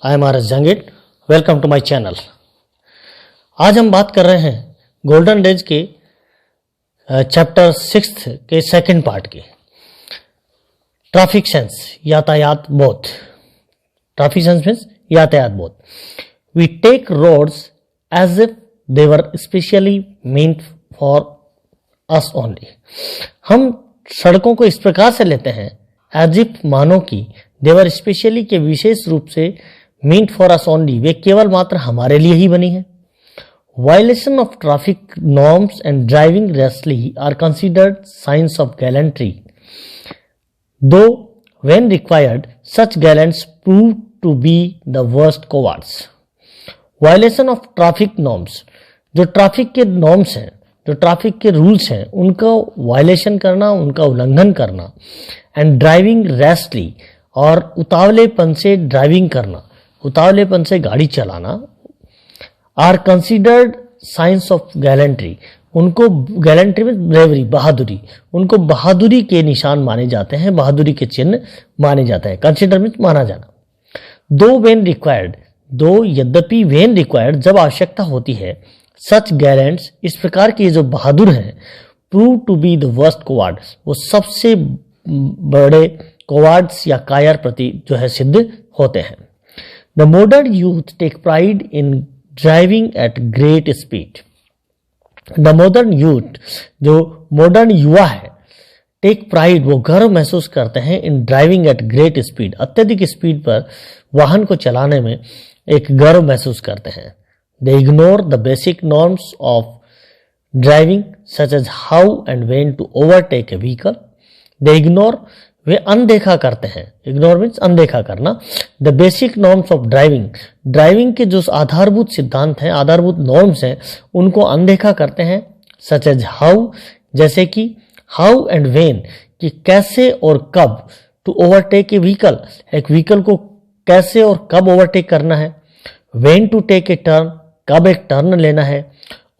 I am R S. Jangid. Welcome to my channel. आज हम बात कर रहे हैं गोल्डन डेज के चैप्टर 6 के सेकंड पार्ट की, ट्रैफिक सेंस, यातायात बोध. ट्रैफिक सेंस मीन्स यातायात बोध. We take roads as if they were specially meant for us only. हम सड़कों को इस प्रकार से लेते हैं एज इफ मानो कि देवर स्पेशली के विशेष रूप से मींट फॉर अस ओनली, वे केवल मात्र हमारे लिए ही बनी है. Violation of traffic norms and driving rashly are considered science of gallantry, though when required such gallants prove to be the worst cowards. Violation of traffic norms, जो traffic के नॉर्म्स हैं, जो ट्रैफिक के रूल्स हैं, उनका violation करना, उनका उल्लंघन करना, एंड ड्राइविंग रैशली, और उतावलेपन से ड्राइविंग करना, उतावलेपन से गाड़ी चलाना, are considered science of gallantry. उनको गैलेंट्री में ब्रेवरी, बहादुरी, उनको बहादुरी के निशान माने जाते हैं, बहादुरी के चिन्ह माने जाते हैं. कंसिडर मीन्स माना जाना. दो वेन रिक्वायर्ड, दो यद्यपि वेन रिक्वायर्ड, जब आवश्यकता होती है, सच गैलेंट्स, इस प्रकार के जो बहादुर हैं, prove to be the worst coward, वो सबसे बड़े कोवार्ड्स या कायर प्रति जो है सिद्ध होते हैं. The modern youth take pride in driving at great speed. The modern youth, जो मॉडर्न युवा है, टेक प्राइड, वो गर्व महसूस करते हैं, in driving at great speed, अत्यधिक स्पीड पर वाहन को चलाने में एक गर्व महसूस करते हैं. They ignore the basic norms of driving such as how and when to overtake a vehicle. They ignore, वे अनदेखा करते हैं. Ignore means अनदेखा करना. The basic norms of driving, driving के जो आधारभूत सिद्धांत हैं, आधारभूत नॉर्म्स हैं, उनको अनदेखा करते हैं. Such as how, जैसे कि how and when, कि कैसे और कब, to overtake a vehicle, एक व्हीकल को कैसे और कब ओवरटेक करना है. When to take a turn, कब एक टर्न लेना है.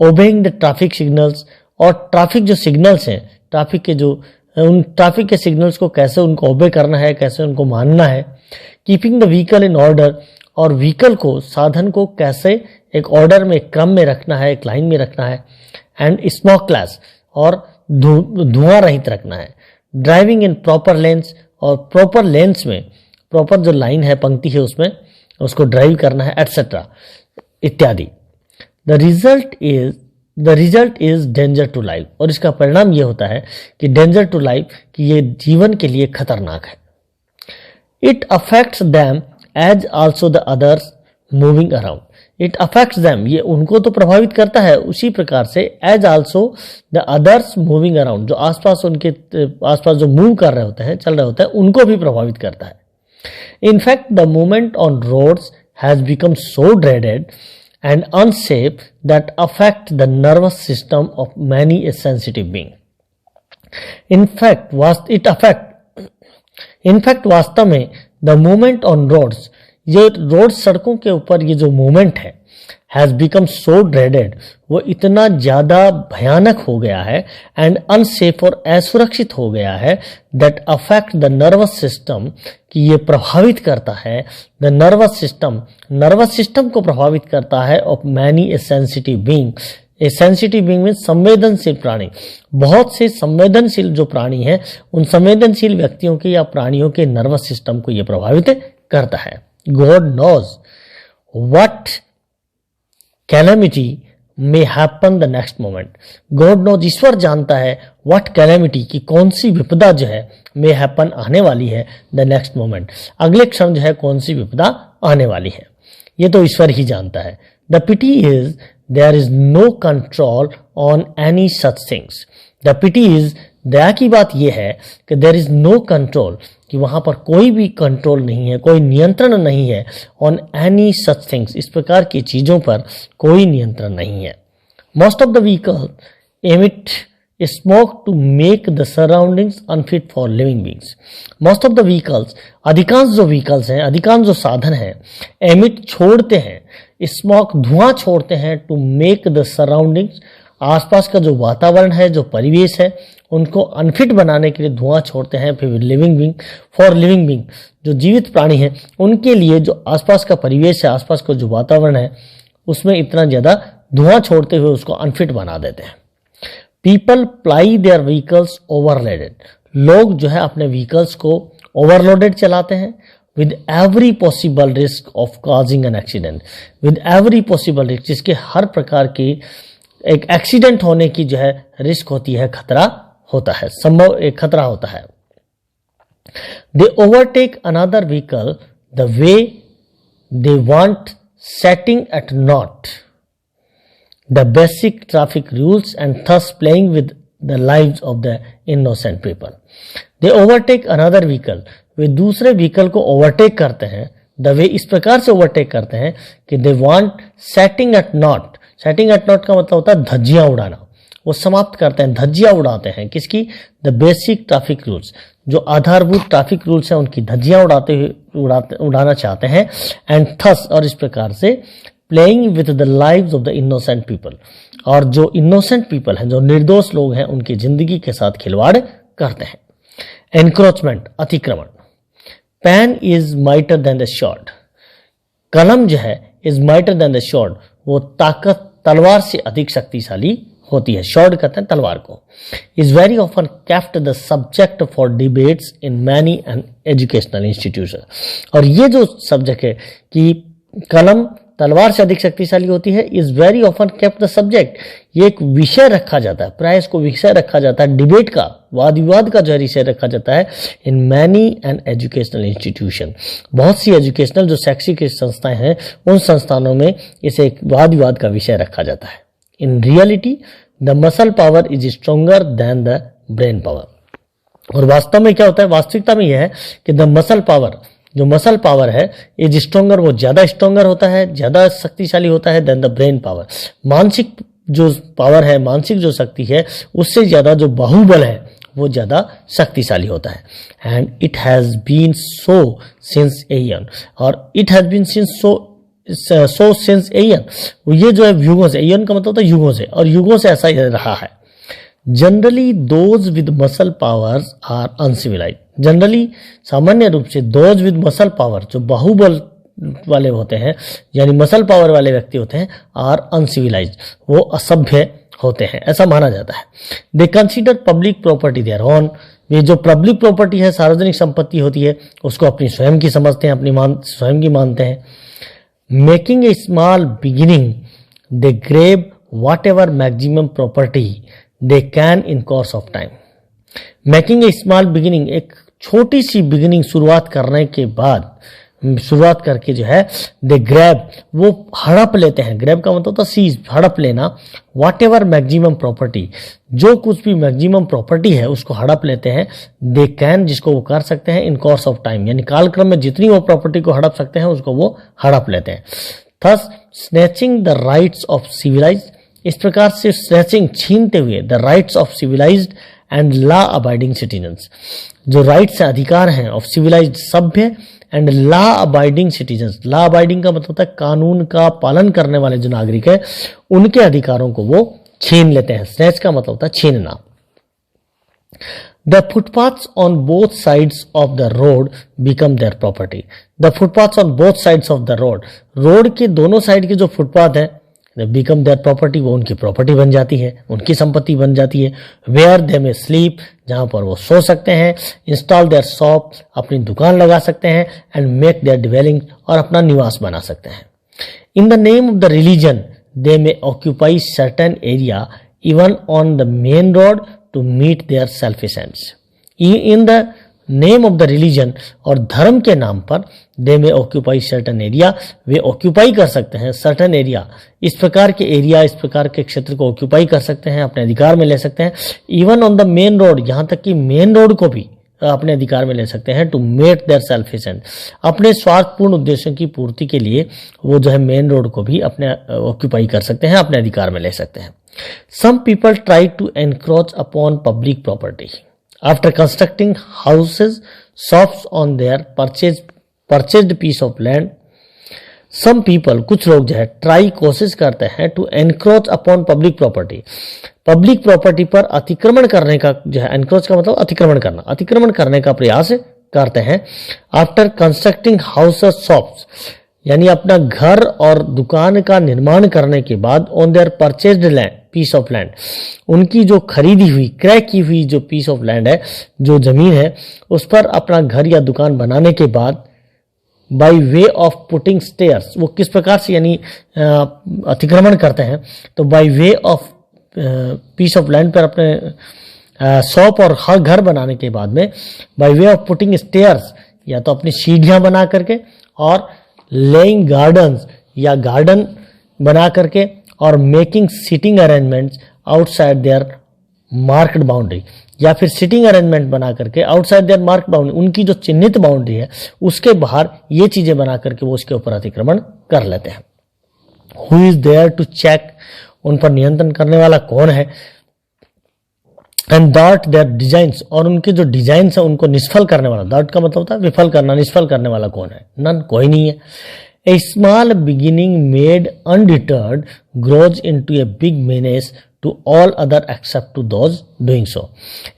ओबेइंग द ट्रैफिक सिग्नल्स, और ट्रैफिक जो सिग्नल्स हैं, ट्रैफिक के जो उन ट्रैफिक के सिग्नल्स को कैसे उनको ओबे करना है, कैसे उनको मानना है. Keeping the vehicle in order, और व्हीकल को, साधन को कैसे एक ऑर्डर में, क्रम में रखना है, एक लाइन में रखना है. एंड स्मोकलेस, और धुआं रहित रखना है. ड्राइविंग इन प्रॉपर लेन्स, और प्रॉपर लेन्स में, प्रॉपर जो लाइन है, पंक्ति है, उसमें उसको ड्राइव करना है, एटसेट्रा इत्यादि. The result is danger to life, और इसका परिणाम यह होता है कि डेंजर टू लाइफ, कि ये जीवन के लिए खतरनाक है. It affects them as also the others moving around. It affects them, ये उनको तो प्रभावित करता है, उसी प्रकार से as also the others moving around, जो आसपास, उनके आसपास जो मूव कर रहे होते हैं, चल रहे होते हैं, उनको भी प्रभावित करता है. In fact, the movement on roads has become so dreaded and unsafe that affect the nervous system of many a sensitive being. In fact, वास्तव में the movement on roads, ये रोड, सड़कों के ऊपर ये जो मूवमेंट है, has become so dreaded, वो इतना ज्यादा भयानक हो गया है, and unsafe, और असुरक्षित हो गया है, that affect the nervous system, कि ये प्रभावित करता है, the nervous system को प्रभावित करता है, of many a sensitive being. A sensitive being means संवेदनशील प्राणी. बहुत से संवेदनशील जो प्राणी हैं, उन संवेदनशील व्यक्तियों के या प्राणियों के नर्वस सिस्टम को ये प्रभावित करता है. God knows what calamity may happen the next moment. God knows, ईश्वर जानता है, what calamity, की कौन सी विपदा जो है, may happen, आने वाली है, the next moment, अगले क्षण जो है कौन सी विपदा आने वाली है, ये तो ईश्वर ही जानता है. The pity is there is no control on any such things. The pity is, दया की बात यह है कि there is no control, कि वहां पर कोई भी कंट्रोल नहीं है, कोई नियंत्रण नहीं है, on any such things, इस प्रकार की चीजों पर कोई नियंत्रण नहीं है. Most of the vehicles emit smoke to make the surroundings unfit for living beings. Most of the vehicles, अधिकांश जो vehicles हैं, अधिकांश जो साधन हैं, emit, छोड़ते हैं, smoke, धुआं छोड़ते हैं, to make the surroundings आसपास का जो वातावरण है, जो परिवेश है, उनको अनफिट बनाने के लिए धुआं छोड़ते हैं। फिर लिविंग बीइंग जो जीवित प्राणी हैं उनके लिए जो आसपास का परिवेश है, आसपास का जो वातावरण है, उसमें इतना ज्यादा धुआं छोड़ते हुए उसको अनफिट बना देते हैं। People ply their vehicles overloaded, लोग जो है अपने व्हीकल्स को ओवरलोडेड चलाते हैं। With every possible risk of causing an accident, with every possible risk, जिसके हर प्रकार की एक एक्सीडेंट होने की जो है रिस्क होती है, खतरा होता है, संभव एक खतरा होता है। They overtake another vehicle the way they want, setting at naught the basic traffic rules and thus playing with the lives of the innocent people. They overtake another vehicle, वे दूसरे व्हीकल को ओवरटेक करते हैं। The way इस प्रकार से overtake करते हैं कि they want setting at naught, setting at naught का मतलब होता है धज्जियां उड़ाना, वो समाप्त करते हैं, धज्जियां उड़ाते हैं। किसकी? द बेसिक ट्रैफिक रूल्स, जो आधारभूत ट्रैफिक रूल्स हैं उनकी धज्जियां उड़ाना चाहते हैं। एंड थस, और इस प्रकार से playing with the lives of the innocent people, और जो इनोसेंट पीपल हैं, जो निर्दोष लोग हैं, उनकी जिंदगी के साथ खिलवाड़ करते हैं। एनक्रोचमेंट, अतिक्रमण। Pen is mightier than the sword, कलम जो है is mightier than the sword, वो ताकत तलवार से अधिक शक्तिशाली होती है। स्वॉर्ड कहते हैं तलवार को। Is very often kept the subject for debates in many and educational institution, और ये जो सब्जेक्ट है कि कलम तलवार से अधिक शक्तिशाली होती है, is very often kept the subject, ये एक विषय रखा जाता है, प्राय इसको विषय रखा जाता है, डिबेट का, वाद विवाद का जो विषय रखा जाता है। In many and educational institution, बहुत सी एजुकेशनल जो शैक्षिक संस्थाएं हैं, उन संस्थानों में इसे एक वाद विवाद का विषय रखा जाता है। In reality the muscle power is stronger then the brain power, और वास्तव में क्या होता है, वास्तविकता में यह है कि द मसल पावर, जो मसल पावर है, इज स्ट्रोंगर, वो ज्यादा स्ट्रोंगर होता है, ज्यादा शक्तिशाली होता है देन द ब्रेन पावर। मानसिक जो पावर है, मानसिक जो शक्ति है, उससे ज्यादा जो बाहुबल है वो ज्यादा शक्तिशाली होता है। And it has been so since aeon, और it has been since so since aeon, ये जो है युगों से, एयन का मतलब होता है युगों से, और युगों से ऐसा ही रहा है। Generally those with muscle powers are uncivilised, generally सामान्य रूप से दोज विद मसल पावर, जो बाहुबल वाले होते हैं, यानी मसल पावर वाले व्यक्ति होते हैं, आर अनसिविलाइज्ड, वो असभ्य होते हैं, ऐसा माना जाता है। दे consider public property their own, ये जो पब्लिक प्रॉपर्टी है, सार्वजनिक संपत्ति होती है, उसको अपनी स्वयं की समझते हैं, अपनी स्वयं की मानते हैं। Making a small beginning they grab what ever maximum property they can in course of time. Making a small beginning, एक छोटी सी बिगिनिंग शुरुआत करने के बाद, शुरुआत करके जो है दे ग्रैब, वो हड़प लेते हैं। ग्रैब का मतलब होता है सीज, हड़प लेना। वॉट एवर मैक्सिमम प्रॉपर्टी, जो कुछ भी मैक्सिमम प्रॉपर्टी है उसको हड़प लेते हैं। दे कैन, जिसको वो कर सकते हैं, इन कोर्स ऑफ टाइम, यानी कालक्रम में जितनी वो प्रॉपर्टी को हड़प सकते हैं उसको वो हड़प लेते हैं। Thus snatching the rights of civilised, इस प्रकार से स्नैचिंग, छीनते हुए, the rights of civilised and law abiding citizens, जो राइट्स अधिकार हैं ऑफ सिविलाइज्ड सभ्य and law abiding citizens, law abiding का मतलब होता है कानून का पालन करने वाले जो नागरिक है, उनके अधिकारों को वो छीन लेते हैं। स्नैच का मतलब होता है छीनना। The footpaths on both sides of the road become their property, the footpaths on both sides of the road, road के दोनों साइड के जो फुटपाथ है, बिकम देयर प्रॉपर्टी, वो उनकी प्रॉपर्टी बन जाती है, उनकी संपत्ति बन जाती है। वेयर दे में स्लीप, जहां पर वो सो सकते हैं। इंस्टॉल देयर शॉप, अपनी दुकान लगा सकते हैं। एंड मेक देयर डिवेलिंग, और अपना निवास बना सकते हैं। In the name of the religion they may occupy certain area even on the main road to meet their selfish ends. In the name of the religion, और धर्म के नाम पर, they may occupy certain area, वे occupy कर सकते हैं certain area, इस प्रकार के एरिया, इस प्रकार के क्षेत्र को ऑक्यूपाई कर सकते हैं, अपने अधिकार में ले सकते हैं। Even on the main road, यहां तक कि मेन रोड को भी अपने अधिकार में ले सकते हैं। To meet their selfish end, अपने स्वार्थपूर्ण उद्देश्यों की पूर्ति के लिए वो जो है मेन रोड को भी अपने ऑक्यूपाई कर सकते हैं, अपने अधिकार में ले सकते हैं। Some people try to encroach upon public property after constructing houses, shops on their purchased piece of land, some people, कुछ लोग जो है ट्राई, कोशिश करते हैं to encroach upon public property, public property पर अतिक्रमण करने का जो है, एनक्रोच का मतलब अतिक्रमण करना, अतिक्रमण करने का प्रयास करते हैं। आफ्टर कंस्ट्रक्टिंग हाउसेस, शॉप्स, यानी अपना घर और दुकान का निर्माण करने के बाद, on their purchased land, piece of land, उनकी जो खरीदी हुई, क्रय की हुई जो पीस ऑफ लैंड है, जो जमीन है, उस पर अपना घर या दुकान बनाने के बाद, by way of putting stairs, वो किस प्रकार से यानी अतिक्रमण करते हैं, तो by way of peace of land पर अपने शॉप और घर बनाने के बाद में, by way of putting stairs, या तो अपनी सीढ़ियां बना करके, और लेइंग गार्डन्स, या गार्डन बना करके, और making sitting arrangements outside their marked boundary, या फिर सिटिंग अरेंजमेंट बना करके आउटसाइड देयर मार्क्ड बाउंड्री, उनकी जो चिन्हित बाउंड्री है उसके बाहर ये चीजें बना करके वो उसके ऊपर अतिक्रमण कर लेते हैं। Who is there to check, उन पर नियंत्रण करने वाला कौन है, एंड डार्ट देयर डिजाइन्स, और उनके जो डिजाइन है उनको निष्फल करने वाला, डार्ट का मतलब होता है विफल करना, निष्फल करने वाला कौन है, नन, कोई नहीं है। A small beginning made undeterred grows into a big menace to all other except to those doing so.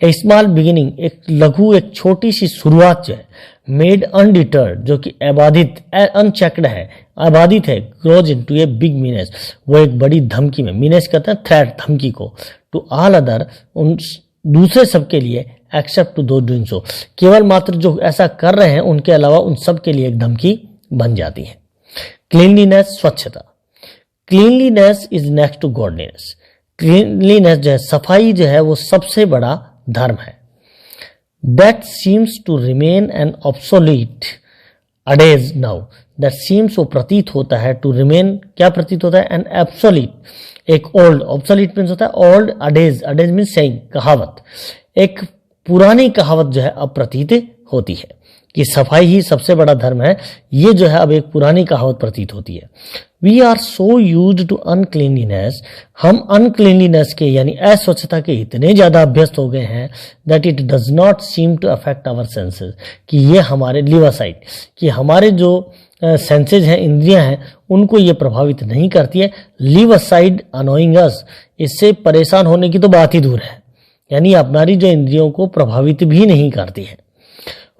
A small beginning, एक लघु, एक छोटी सी शुरुआत जो है, मेड अनडिटर्ड, जो कि अबाधित, अनचेक्ड है, अबाधित है, grows into a big menace, वो एक बड़ी धमकी में, मीनेस कहते हैं थ्रेट, धमकी को, टू ऑल अदर, उन दूसरे सबके लिए, एक्सेप्ट टू दो डूइंग सो, केवल मात्र जो ऐसा कर रहे हैं उनके अलावा उन सब के लिए एक धमकी बन जाती है। क्लीनलीनेस, स्वच्छता, cleanliness is next to godliness, cleanliness जो है, सफाई जो है, वो सबसे बड़ा धर्म है। That seems to remain an obsolete adage now, that seems, वो प्रतीत होता है, टू रिमेन, क्या प्रतीत होता है, एन एब्सोलीट, एक ओल्ड, ऑब्सोलीट मीन्स होता है ओल्ड, अडेज, अडेज मीन्स सेइंग, कहावत, एक पुरानी कहावत जो है अब प्रतीत होती है कि सफाई ही सबसे बड़ा धर्म है, ये जो है अब एक पुरानी कहावत प्रतीत होती है। We are so used to uncleanliness, हम अनक्लीनलीनेस के यानी अस्वच्छता के इतने ज्यादा अभ्यस्त हो गए हैं, that it does not seem to affect our senses, कि ये हमारे लिव असाइड, कि हमारे जो सेंसेज हैं, इंद्रियां हैं, उनको ये प्रभावित नहीं करती है। लिव असाइड अनोइंग अस, इससे परेशान होने की तो बात ही दूर है, यानी हमारी जो इंद्रियों को प्रभावित भी नहीं करती है।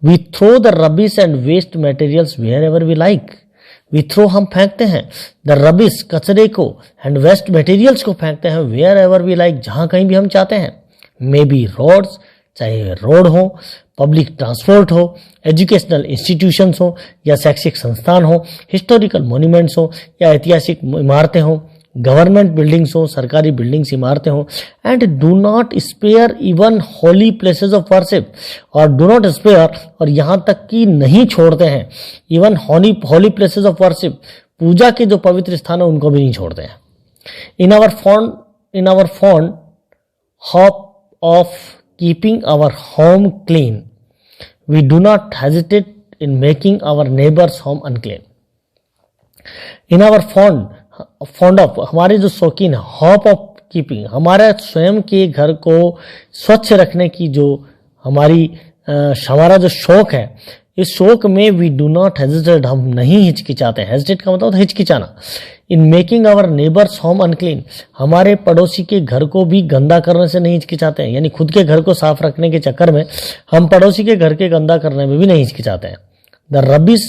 We throw the rubbish and waste materials wherever we like, we throw, हम फेंकते हैं, द रबिश, कचरे को, एंड वेस्ट मटेरियल्स को फेंकते हैं, वेयर एवर वी लाइक, जहां कहीं भी हम चाहते हैं। मे बी रोड्स, चाहे रोड हो, पब्लिक ट्रांसपोर्ट हो, एजुकेशनल इंस्टीट्यूशंस हो या शैक्षिक संस्थान हो, हिस्टोरिकल मॉन्यूमेंट्स हो या ऐतिहासिक इमारतें हो, गवर्नमेंट बिल्डिंग्स हो, सरकारी बिल्डिंग्स, इमारतें हो, and do not spare even holy places of worship, और डू नॉट स्पेयर, और यहां तक कि नहीं छोड़ते हैं, even holy places of worship, पूजा के जो पवित्र स्थान है उनको भी नहीं छोड़ते हैं। In our fond hope of keeping our home clean, we do not hesitate in making our neighbours home unclean. In our fond of, हमारे जो शौकीन है, होप ऑफ कीपिंग, हमारे स्वयं के घर को स्वच्छ रखने की जो हमारा जो शौक है, इस शौक में वी डू नॉट हेजिटेट, हम नहीं हिचकिचाते हैं, हेजिटेट का मतलब हिचकिचाना, in making our neighbours home unclean, हमारे पड़ोसी के घर को भी गंदा करने से नहीं हिचकिचाते हैं, यानी खुद के घर को साफ रखने के चक्कर में हम पड़ोसी के घर के गंदा करने में भी नहीं हिचकिचाते हैं। The rubbish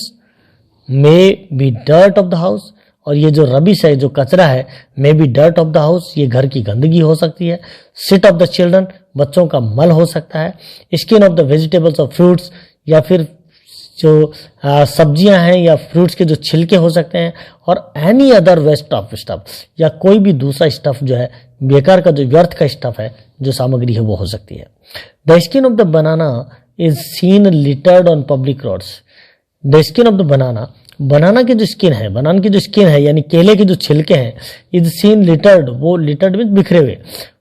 may be dirt of the house, और ये जो रबिश है, जो कचरा है, may be dirt of the house, ये घर की गंदगी हो सकती है। सिट ऑफ द चिल्ड्रन, बच्चों का मल हो सकता है। स्किन ऑफ द वेजिटेबल्स और फ्रूट्स, या फिर जो सब्जियां हैं या फ्रूट्स के जो छिलके हो सकते हैं, और any other waste of stuff, या कोई भी दूसरा स्टफ जो है, बेकार का जो व्यर्थ का स्टफ है, जो सामग्री है, वो हो सकती है। The skin of the banana is seen littered on public roads, the skin of the banana की जो स्किन है, बनाना की जो स्किन है यानी केले के जो छिलके हैं, इज सीन लिटर्ड, वो लिटर्ड मीन बिखरे हुए,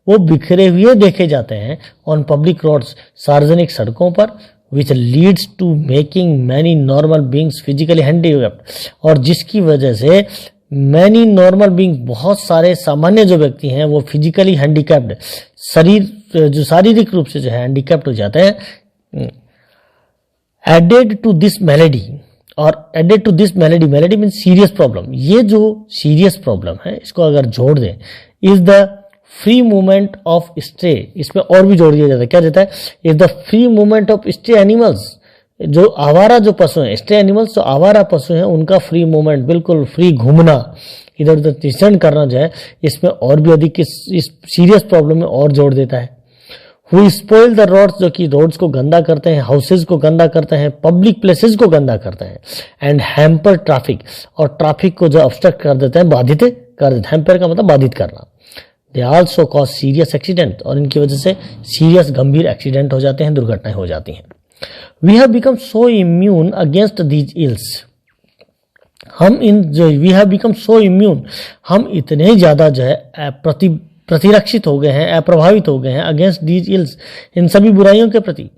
वो बिखरे हुए देखे जाते हैं ऑन पब्लिक रोड्स, सार्वजनिक सड़कों पर, which leads to making many normal beings physically handicapped, और जिसकी वजह से मैनी नॉर्मल बींग, बहुत सारे सामान्य जो व्यक्ति हैं वो फिजिकली हैंडीकैप्ड, जो शारीरिक रूप से जो है हैंडीकैप्ड हो जाते हैं। एडेड टू दिस मेलेडी, और added to this malady, malady mean serious problem, ये जो सीरियस प्रॉब्लम है इसको अगर जोड़ दें, is the free movement of stray, इसमें और भी जोड़ दिया जाता है, क्या देता है, is the free movement of stray animals, जो आवारा जो पशु हैं, स्ट्रे एनिमल्स जो आवारा पशु हैं उनका फ्री मूवमेंट, बिल्कुल फ्री घूमना, इधर उधर विचरण करना जो है, इसमें और भी अधिक इस सीरियस प्रॉब्लम में और जोड़ देता है। हु स्पॉइल द रोड्स, जो कि रोड्स को गंदा करते हैं, हाउसेज को गंदा करते हैं, पब्लिक प्लेसेस को गंदा करते हैं, एंड हैम्पर ट्रैफिक, और ट्रैफिक को जो ऑब्स्ट्रक्ट कर देते हैं, बाधित कर देते हैं, हैम्पर का मतलब बाधित करना। They also cause serious accident, और इनकी वजह से सीरियस गंभीर एक्सीडेंट हो जाते हैं, दुर्घटनाएं हो जाती हैं। We have become so immune against these ills, हम इन जो we have become so immune, हम इतने ज्यादा जो है प्रतिरक्षित हो गए हैं, अप्रभावित हो गए हैं, अगेंस्ट दीज इल्स, इन सभी बुराइयों के प्रति,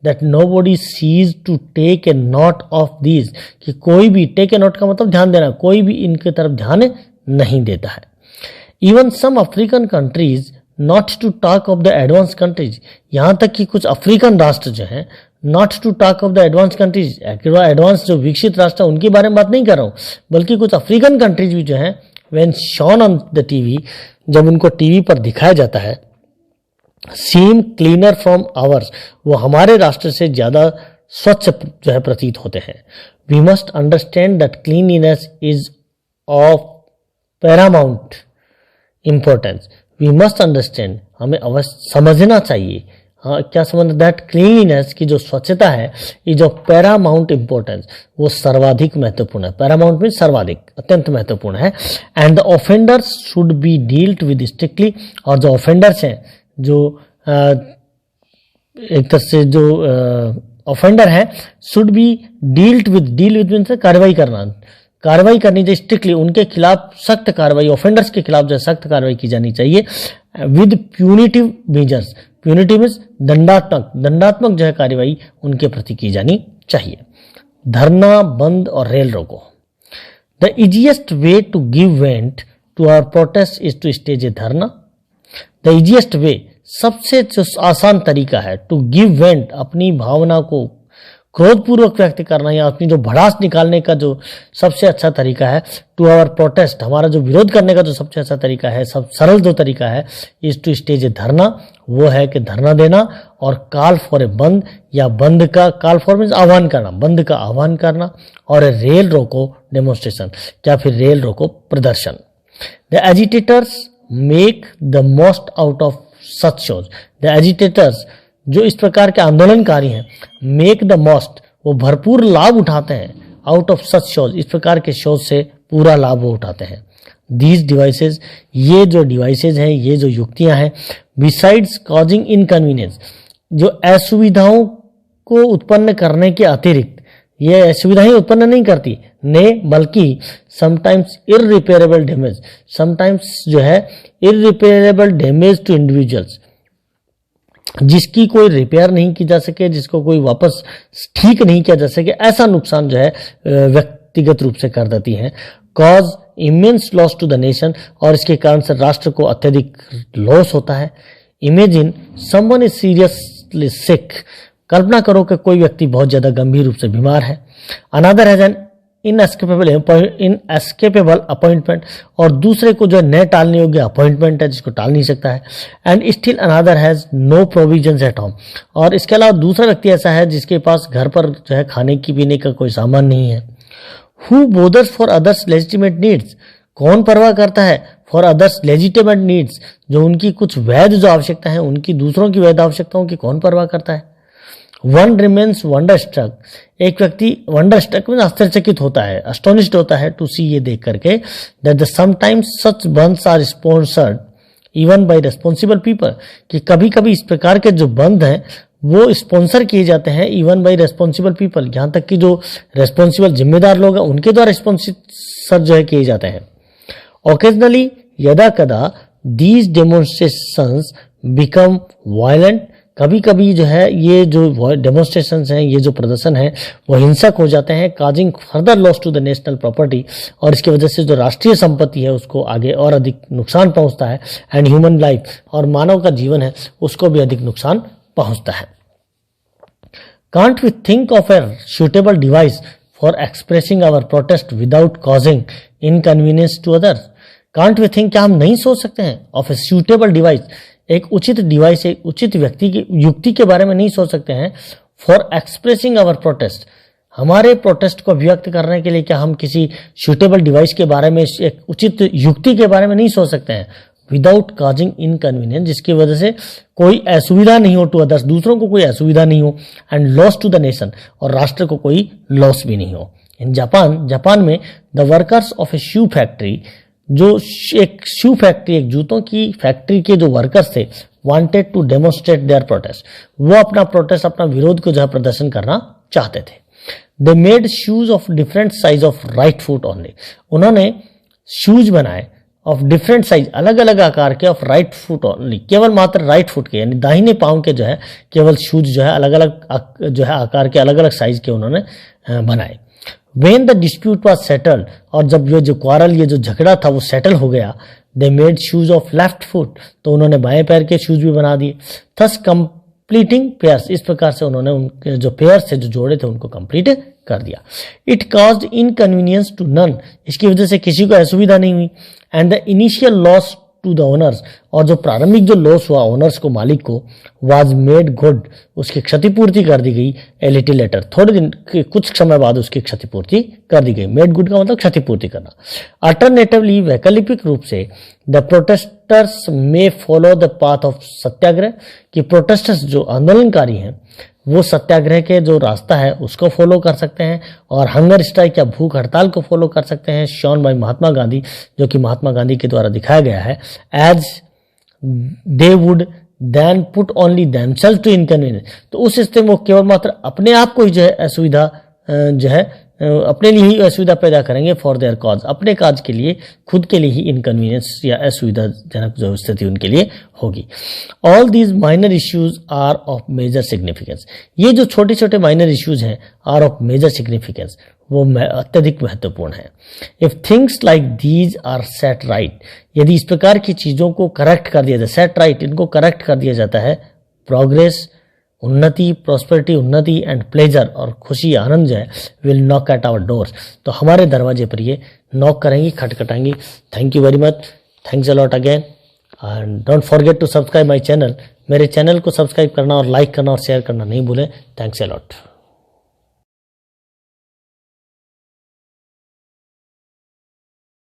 that nobody sees to take a note of these, कि कोई भी, टेक ए नोट का मतलब ध्यान देना, कोई भी इनके तरफ ध्यान नहीं देता है। Even some African countries, not to talk of the advance countries, यहां तक कि कुछ अफ्रीकन राष्ट्र जो हैं, not to talk of the advance countries, advance जो विकसित राष्ट्र उनके बारे में बात नहीं कर रहा हूं, बल्कि कुछ अफ्रीकन कंट्रीज भी जो हैं, when shown on the TV, जब उनको टीवी पर दिखाया जाता है, सीम क्लीनर फ्रॉम आवर्स, वो हमारे राष्ट्र से ज्यादा स्वच्छ जो है प्रतीत होते हैं। We must understand that cleanliness is of paramount importance, we must understand, हमें अवश्य समझना चाहिए, हाँ क्या समझना, दैट क्लीनलीनेस की जो स्वच्छता है, ये जो पैरामाउंट इंपॉर्टेंस, वो सर्वाधिक महत्वपूर्ण है, पैरामाउंट में सर्वाधिक, अत्यंत महत्वपूर्ण है। And the offenders should be dealt with strictly, और जो ऑफेंडर्स हैं, जो एक तरह से जो ऑफेंडर है, should be dealt with, deal with means कार्रवाई करना, कार्रवाई करनी चाहिए स्ट्रिक्टली, उनके खिलाफ सख्त कार्रवाई, ऑफेंडर्स के खिलाफ जो सख्त कार्रवाई की जानी चाहिए, with punitive measures, punitive means दंडात्मक, दंडात्मक जो है कार्रवाई उनके प्रति की जानी चाहिए। धरना बंद और रेल रोको, the easiest way to give vent to our protest is to stage a dharna, the easiest वे, सबसे जो आसान तरीका है, टू गिव वेंट, अपनी भावना को क्रोधपूर्वक व्यक्त करना या अपनी जो भड़ास निकालने का जो सबसे अच्छा तरीका है, टू आवर प्रोटेस्ट, हमारा जो विरोध करने का जो सबसे अच्छा तरीका है, सब सरल जो तरीका है, इज टू स्टेज ए धरना, वो है कि धरना देना, और कॉल फॉर ए बंद, या बंद का, कॉल फॉर मीन्स आह्वान करना, बंद का आह्वान करना, और रेल रोको डेमोन्स्ट्रेशन, या फिर रेल रोको प्रदर्शन। The agitators make the most out of such shows, the agitators, जो इस प्रकार के आंदोलनकारी हैं, मेक द मोस्ट, वो भरपूर लाभ उठाते हैं, आउट ऑफ सच शोज, इस प्रकार के शोज से पूरा लाभ वो उठाते हैं। दीज डिवाइसेज, ये जो डिवाइसेज हैं, ये जो युक्तियां हैं, बिसाइड्स कॉजिंग इनकन्वीनियंस, जो असुविधाओं को उत्पन्न करने के अतिरिक्त, ये असुविधाएं उत्पन्न नहीं करती, ने बल्कि समटाइम्स इररिपेयरेबल डैमेज, समटाइम्स जो है इररिपेयरेबल डैमेज टू इंडिविजुअल्स, जिसकी कोई रिपेयर नहीं की जा सके, जिसको कोई वापस ठीक नहीं किया जा सके, ऐसा नुकसान जो है व्यक्तिगत रूप से कर देती है। Cause immense loss to the nation, और इसके कारण से राष्ट्र को अत्यधिक लॉस होता है। इमेजिन समवन इज सीरियसली सिक, कल्पना करो कि कोई व्यक्ति बहुत ज्यादा गंभीर रूप से बीमार है। Another has an inescapable appointment, और दूसरे को जो न टालने योग्य अपॉइंटमेंट है, जिसको टाल नहीं सकता है। And still another has no provisions at home, और इसके अलावा दूसरा व्यक्ति ऐसा है जिसके पास घर पर जो है खाने की पीने का कोई सामान नहीं है। Who bothers for others legitimate needs, कौन परवाह करता है फॉर अदर्स लेजिटिमेट नीड्स, जो उनकी कुछ वैध जो आवश्यकता है, उनकी दूसरों की वैध आवश्यकताओं की कौन परवाह करता है। वन रिमेन्स वंडर स्ट्रक, एक व्यक्ति वंडर स्ट्रक में आश्चर्यचकित होता है, अस्टोनिश्ड होता है, टू सी, ये देख करके, that the sometimes such bandhs are sponsored even by responsible people, कि कभी कभी इस प्रकार के जो बंद हैं वो स्पॉन्सर किए जाते हैं, इवन बाय रिस्पॉन्सिबल पीपल, यहाँ तक कि जो रिस्पॉन्सिबल जिम्मेदार लोग हैं उनके द्वारा स्पॉन्सर जो है किए जाते हैं। ओकेजनली, यदा कदा, दीज डेमोन्स्ट्रेशंस बिकम वायलेंट, कभी कभी जो है ये जो डेमोन्स्ट्रेशंस हैं, ये जो प्रदर्शन है, वो हिंसक हो जाते हैं। Causing further loss to the national property, और इसकी वजह से जो राष्ट्रीय संपत्ति है उसको आगे और अधिक नुकसान पहुंचता है। एंड ह्यूमन लाइफ, और मानव का जीवन है उसको भी अधिक नुकसान पहुंचता है। Can't we think of a suitable device for expressing our protest without causing inconvenience to others? Can't we think, क्या हम नहीं सोच सकते हैं of a suitable device, एक उचित डिवाइस, एक उचित व्यक्ति की युक्ति के बारे में नहीं सोच सकते हैं for expressing our protest, हमारे प्रोटेस्ट को व्यक्त करने के लिए क्या हम किसी suitable डिवाइस के बारे में, एक उचित युक्ति के बारे में नहीं सोच सकते हैं विदाउट काजिंग इनकन्वीनियंस, जिसकी वजह से कोई असुविधा नहीं हो टू अदर्स, दूसरों को कोई असुविधा नहीं हो, and loss to the nation, और राष्ट्र को कोई लॉस भी नहीं हो। इन जापान में the workers of a shoe factory, जो एक शू फैक्ट्री, एक जूतों की फैक्ट्री के जो वर्कर्स थे, wanted to demonstrate their protest, वो अपना प्रोटेस्ट, अपना विरोध को जो है प्रदर्शन करना चाहते थे। They made shoes of different size of right foot only, उन्होंने शूज बनाए ऑफ डिफरेंट साइज, अलग अलग आकार के, ऑफ राइट फुट ओनली, केवल मात्र राइट फुट के, यानी दाहिने पांव के जो है केवल शूज जो है अलग अलग जो है आकार के, अलग अलग साइज के उन्होंने बनाए। When the dispute was settled, और जब ये जो क्वारल, ये जो झगड़ा था वो सेटल हो गया, they made shoes of left foot, तो उन्होंने बाएं पैर के शूज भी बना दिए। thus completing pairs, इस प्रकार से उन्होंने उनके जो पेयर्स थे, जो जोड़े थे, उनको कंप्लीट कर दिया। It caused inconvenience to none, इसकी वजह से किसी को असुविधा नहीं हुई। and the initial loss to the owners, और जो प्रारंभिक जो लॉस हुआ ओनर्स को, मालिक को, was made good, उसकी क्षतिपूर्ति कर दी गई। a little later, थोड़े दिन, कुछ समय बाद उसकी क्षतिपूर्ति कर दी गई। made good का मतलब क्षतिपूर्ति करना। अल्टरनेटिवली, वैकल्पिक रूप से, the protesters may follow the path of सत्याग्रह, कि प्रोटेस्टर्स जो आंदोलनकारी हैं वो सत्याग्रह के जो रास्ता है उसको फॉलो कर सकते हैं, और हंगर स्ट्राइक या भूख हड़ताल को फॉलो कर सकते हैं, शॉन बाय महात्मा गांधी, जो कि महात्मा गांधी के द्वारा दिखाया गया है। As they would then put only themselves to inconvenience, तो उस स्थिति में वो केवल मात्र अपने आप को ही जो है असुविधा जो है अपने लिए ही असुविधा पैदा करेंगे, फॉर देयर कॉज, अपने काज के लिए, खुद के लिए ही इनकन्वीनियंस या असुविधाजनक जो स्थिति उनके लिए होगी। All these minor issues are of major significance, ये जो छोटे छोटे माइनर इश्यूज हैं आर ऑफ मेजर सिग्निफिकेंस, वो अत्यधिक महत्वपूर्ण है। If things like these are set right, यदि इस प्रकार की चीजों को करेक्ट कर दिया जाए, सेट राइट, इनको करेक्ट कर दिया जाता है, प्रोग्रेस, उन्नति, प्रॉस्पेरिटी, उन्नति, एंड प्लेजर, और खुशी, आनंद जो है, will knock at our doors, तो हमारे दरवाजे पर ये नॉक करेंगी, खटखटाएंगी। Thank you very much, thanks a lot again, and don't forget to subscribe my channel. मेरे चैनल को सब्सक्राइब करना और लाइक करना और शेयर करना नहीं भूलें। Thanks a lot.